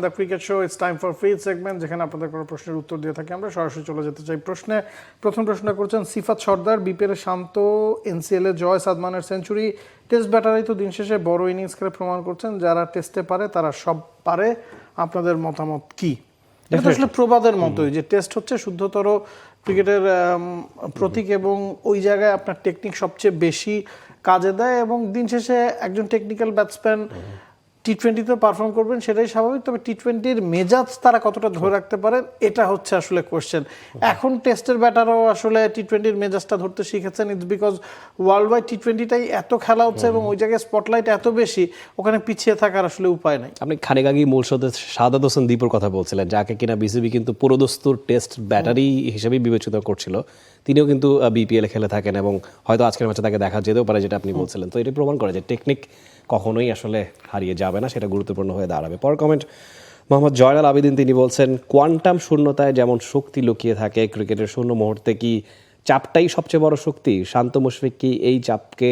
The cricket show it's time for free segment, যেখানে আপনাদের কোনো প্রশ্নের উত্তর দিয়ে থাকি আমরা। সরাসরি চলে যেতে চাই প্রশ্নে। প্রথম প্রশ্নটা করছেন সিফাত সর্দার। বিপিএল এর শান্ত, এনসিএল এ জয়, সাদমানের সেঞ্চুরি, টেস্ট ব্যাটারি তো দিন শেষে বড় ইনিংস খেলে প্রমাণ করছেন, যারা টেস্টে পারে তারা সব পারে। আপনাদের মতামত কি? এটা তো আসলে প্রবাদের মতোই যে টেস্ট হচ্ছে শুদ্ধতর ক্রিকেটের প্রতীক এবং ওই জায়গায় আপনার টেকনিক সবচেয়ে বেশি কাজে দেয় এবং দিন শেষে একজন টেকনিক্যাল ব্যাটসম্যান টি-20-তে পারফর্ম করবেন সেটাই স্বাভাবিক, তবে টি-20-র মেজাজ তারা কতটা ধরে রাখতে পারেন এটা হচ্ছে আসলে কোশ্চেন। এখন টেস্টের ব্যাটারও আসলে টি-20-র মেজাজটা ধরতে শিখেছেন। ইটস বিকজ ওয়ার্ল্ড ওয়াইড টি-20টাই এত খেলা হচ্ছে এবং ওই জায়গায় স্পটলাইট এত বেশি, ওখানে পিছিয়ে থাকার আসলে উপায় নাই। আপনি খানিক আগে মূল শোতে শাহাদাত হোসেন দীপুর কথা বলছিলেন, যাকে কিনা বিসিবি কিন্তু পুরোদস্তুর টেস্ট ব্যাটারি হিসেবেই বিবেচিত করছিল। তিনিও কিন্তু বিপিএল খেলে থাকেন এবং হয়তো আজকের ম্যাচে তাকে দেখা যেতেও পারে, যেটা আপনি বলছিলেন। তো এটা প্রমাণ করে যে টেকনিক কখনোই আসলে হারিয়ে যাবে না, সেটা গুরুত্বপূর্ণ হয়ে দাঁড়াবে। পর কমেন্ট মোহাম্মদ জয়নাল আবেদিন, তিনি বলছেন কোয়ান্টাম শূন্যতায় যেমন শক্তি লুকিয়ে থাকে, ক্রিকেটের শূন্য মুহূর্তে কি চাপটাই সবচেয়ে বড় শক্তি? শান্ত মুশফিক কি এই চাপকে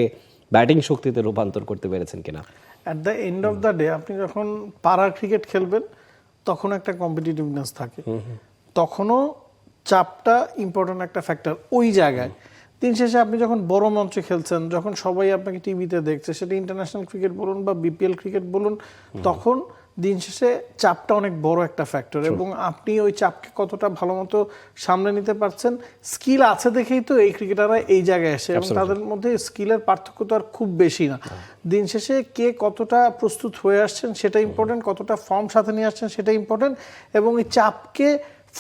ব্যাটিং শক্তিতে রূপান্তর করতে পেরেছেন কিনা? At the end of the day আপনি যখন পাড়ার ক্রিকেট খেলবেন তখন একটা কম্পিটিটিভনেস থাকে, তখনও চাপটা ইম্পর্টেন্ট একটা ফ্যাক্টর ওই জায়গায়। দিন শেষে আপনি যখন বড় মঞ্চে খেলছেন, যখন সবাই আপনাকে টিভিতে দেখছে, সেটা ইন্টারন্যাশনাল ক্রিকেট বলুন বা বিপিএল ক্রিকেট বলুন, তখন দিন শেষে চাপটা অনেক বড় একটা ফ্যাক্টর এবং আপনি ওই চাপকে কতটা ভালো মতো সামলে নিতে পারছেন, স্কিল আছে দেখেই তো এই ক্রিকেটাররা এই জায়গায় আসে এবং তাদের মধ্যে স্কিলের পার্থক্য তো আর খুব বেশি না। দিন শেষে কে কতটা প্রস্তুত হয়ে আসছেন সেটা ইম্পর্টেন্ট, কতটা ফর্ম সাথে নিয়ে আসছেন সেটা ইম্পর্টেন্ট, এবং এই চাপকে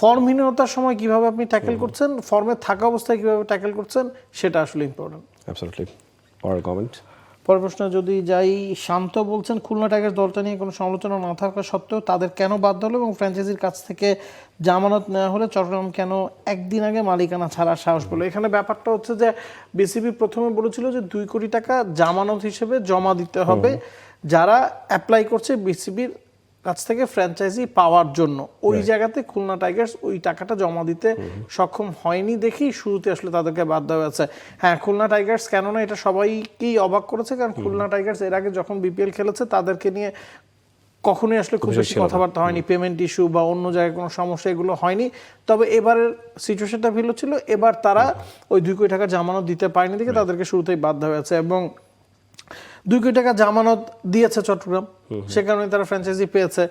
ফর্মহীনতার সময় কিভাবে আপনি ট্যাকেল করছেন, ফর্মে থাকা অবস্থায় কিভাবে ট্যাকেল করছেন, সেটা আসলে ইম্পর্টেন্ট। অ্যাবসলিউটলি। পরের কমেন্ট। পরের প্রশ্ন যদি যাই, শান্ত বলছেন খুলনা টাইগার্স দলটা নিয়ে কোনো সমালোচনা না থাকা সত্ত্বেও তাদের কেন বাধ্য হলো এবং ফ্র্যাঞ্চাইজির কাছ থেকে জামানত নেওয়া হলে চট্টগ্রাম কেন একদিন আগে মালিকানা ছাড়ার সাহস পেল? এখানে ব্যাপারটা হচ্ছে যে বিসিবি প্রথমে বলেছিল যে 2 কোটি টাকা জামানত হিসেবে জমা দিতে হবে যারা অ্যাপ্লাই করছে বিসিবির কাছ থেকে ফ্র্যাঞ্চাইজি পাওয়ার জন্য। ওই জায়গাতে খুলনা টাইগার্স ওই টাকাটা জমা দিতে সক্ষম হয়নি দেখেই শুরুতে আসলে তাদেরকে বাধ্য হয়েছে। হ্যাঁ, খুলনা টাইগার্স কেননা এটা সবাইকেই অবাক করেছে, কারণ খুলনা টাইগার্স এর আগে যখন বিপিএল খেলেছে তাদেরকে নিয়ে কখনোই আসলে খুব বেশি কথাবার্তা হয়নি, পেমেন্ট ইস্যু বা অন্য জায়গায় কোনো সমস্যা এগুলো হয়নি। তবে এবারের সিচুয়েশনটা ভালো ছিল, এবার তারা ওই 2 কোটি টাকা জামানত দিতে পারেনি দেখে তাদেরকে শুরুতেই বাধ্য হয়েছে এবং 2 কোটি টাকা জামানত দিয়েছে চট্টগ্রাম, সে কারণে তারা ফ্র্যাঞ্চাইজি পেয়েছে।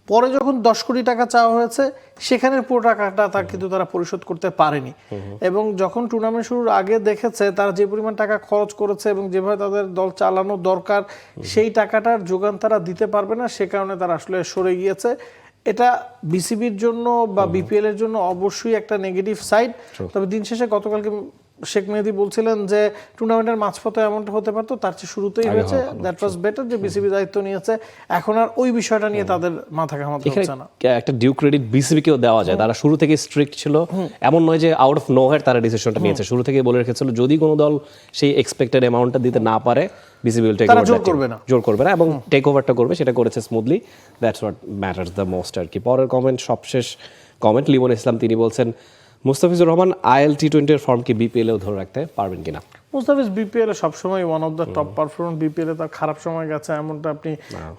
পরে যখন 10 কোটি টাকা চাওয়া হয়েছে সেখানের পুরো টাকাটা কিন্তু তারা পরিশোধ করতে পারেনি এবং যখন টুর্নামেন্ট শুরুর আগে দেখেছে তারা যে পরিমাণ টাকা খরচ করেছে এবং যেভাবে তাদের দল চালানো দরকার সেই টাকাটার যোগান তারা দিতে পারবে না, সে কারণে তারা আসলে সরে গিয়েছে। এটা বিসিবির জন্য বা বিপিএল এর জন্য অবশ্যই একটা নেগেটিভ সাইড। তবে দিন শেষে গতকালকে শেখ মেহেদী বলছিলেন যে টুর্নামেন্টের মাঝপথে এমনটা হতে পারতো, তার চেয়ে শুরুতেই হয়েছে, দ্যাট ওয়াজ বেটার যে বিসিবি দায়িত্ব নিয়েছে। এখন আর ওই বিষয়টা নিয়ে তাদের মাথা ঘামাতে হচ্ছে না। একটা ডিউ ক্রেডিট বিসিবিকেও দেওয়া যায়, তারা শুরু থেকে স্ট্রিক্ট ছিল, এমন নয় যে আউট অফ নোহ্যার তারা ডিসিশনটা নিয়েছে। শুরু থেকে বলে রেখেছিল যদি কোনো দল সেই এক্সপেক্টেড অ্যামাউন্টটা দিতে না পারে বিসিবি উইল টেক ওভার, জোর করবে না এবং টেক ওভারটা করবে, সেটা করেছে smoothly. That's what matters the most আর কি। পরের কমেন্ট, সবশেষ কমেন্ট, লিমন ইসলাম, তিনি বলছেন মুস্তাফিজুর রহমান আইএল টি-20 এর ফর্মকে বিপিএলেও ধরে রাখতে পারবেন কিনা? মুস্তাফিজ বিপিএল এ সবসময় one of the top performer. BPL এ তার খারাপ সময় গেছে এমনটা আপনি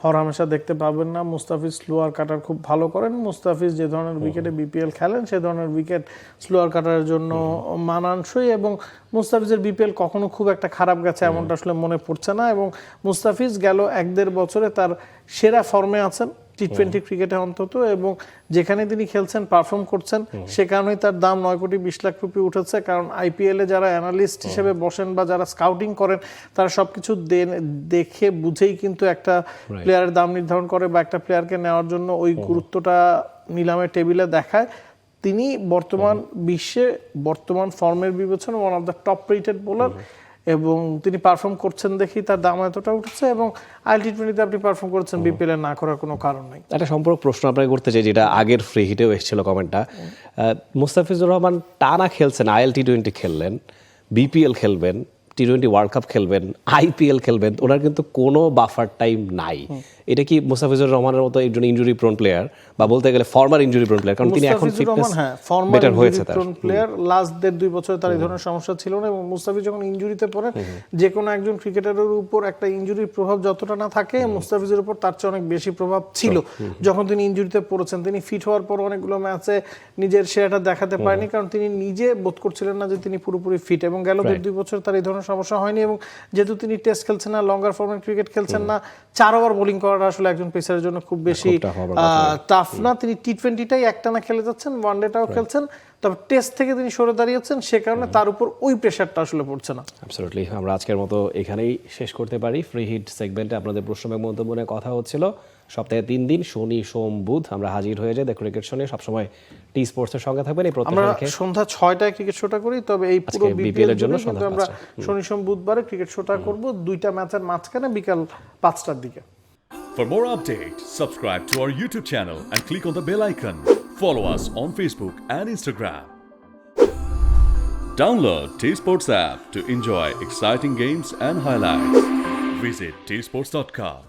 হরহামেশা দেখতে পাবেন না। মুস্তাফিজ স্লোয়ার কাটার খুব ভালো করেন। মুস্তাফিজ যে ধরনের উইকেটে বিপিএল খেলেন সে ধরনের উইকেট স্লোয়ার কাটার জন্য মানানসই এবং মুস্তাফিজের বিপিএল কখনো খুব একটা খারাপ গেছে এমনটা আসলে মনে পড়ছে না এবং মুস্তাফিজ গেল 1-1.5 বছরে তার সেরা ফর্মে আছেন টি-20 ক্রিকেটে অন্তত, এবং যেখানে তিনি খেলছেন পারফর্ম করছেন সে কারণেই তার দাম 9 কোটি 20 লাখ রুপি উঠেছে। কারণ আইপিএল এ যারা অ্যানালিস্ট হিসেবে বসেন বা যারা স্কাউটিং করেন তারা সবকিছু দেখে বুঝেই কিন্তু একটা প্লেয়ারের দাম নির্ধারণ করে বা একটা প্লেয়ারকে নেওয়ার জন্য ওই গুরুত্বটা নিলামের টেবিলে দেখায়। তিনি বর্তমান বিশ্বে বর্তমান ফর্মের বিবেচনা one of the top rated bowler এবং তিনি পারফর্ম করছেন দেখেই তার দাম এতটা উঠেছে এবং আইএল টি-20তে আপনি পারফর্ম করছেন, বিপিএল এ না করার কোনো কারণ নেই। একটা সম্পর্ক প্রশ্ন আপনাকে করতে চাই, যেটা আগের ফ্রি হিটেও এসেছিল কমেন্টটা। মুস্তাফিজুর রহমান টানা খেলছেন, আইএল টি-20 খেললেন, বিপিএল খেলবেন, টি-20 ওয়ার্ল্ড কাপ খেলবেন, আইপিএল খেলবেন, ওনার কিন্তু কোনো বাফার টাইম নাই। এটা কি মুস্তাফিজুর রহমানের মতো একজন ইনজুরি প্রোন প্লেয়ার, বা বলতে গেলে ফরমার ইনজুরি প্রোন প্লেয়ার, কারণ তিনি এখন ফিটনেস বেটার হয়েছে তার। প্লেয়ার লাস্ট 1.5-2 বছর তার এই ধরনের সমস্যা ছিল না, এবং মুস্তাফিজ যখন ইনজুরিতে পড়েন, যে কোনো একজন ক্রিকেটারের উপর একটা ইনজুরির প্রভাব যতটা না থাকে, মুস্তাফিজের উপর তার চেয়ে অনেক বেশি প্রভাব ছিল যখন তিনি ইনজুরিতে পড়েছেন। তিনি ফিট হওয়ার পর অনেকগুলো ম্যাচে নিজের সেরাটা দেখাতে পারেনি, কারণ তিনি নিজে বোধ করছিলেন না যে তিনি পুরোপুরি ফিট, এবং গেল 1.5-2 বছর তার এই ধরনের সমস্যা হয়নি। এবং যেহেতু তিনি টেস্ট খেলছেন না, লঙ্গার ফরম্যাট ক্রিকেট খেলছেন না, 4 ওভার বোলিং করাটা আসলে একজন পেসারের জন্য খুব বেশি টাফ না। তিনি টি-20টাই একটানা খেলে যাচ্ছেন, ওয়ানডেটাও খেলছেন, তবে টেস্ট থেকে তিনি সরে দাঁড়িয়েছেন, সে কারণে তার উপর ওই প্রেশারটা আসলে পড়ছে না। অ্যাবসলিউটলি। আমরা আজকের মতো এখানেই শেষ করতে পারি। ফ্রি হিট সেগমেন্টে আপনাদের প্রশ্ন এবং মন্তব্য নিয়ে কথা হচ্ছিল। সপ্তাহে 3 দিন, শনি সোম বুধ আমরা হাজির হয়ে যাই দ্য ক্রিকেট শো নিয়ে। সবসময় টি স্পোর্টসের সঙ্গে থাকবেন। এই আমরা সন্ধ্যা 6টায় ক্রিকেট শোটা করি, তবে এই পুরো বিপিএল এর জন্য কিন্তু আমরা শনি সোম বুধবারে ক্রিকেট শোটা করব, 2টা ম্যাচের মাঝখানে বিকাল 5টার দিকে। For more updates, subscribe to our YouTube channel and click on the bell icon. Follow us on Facebook and Instagram. Download T-Sports app to enjoy exciting games and highlights. Visit tsports.com.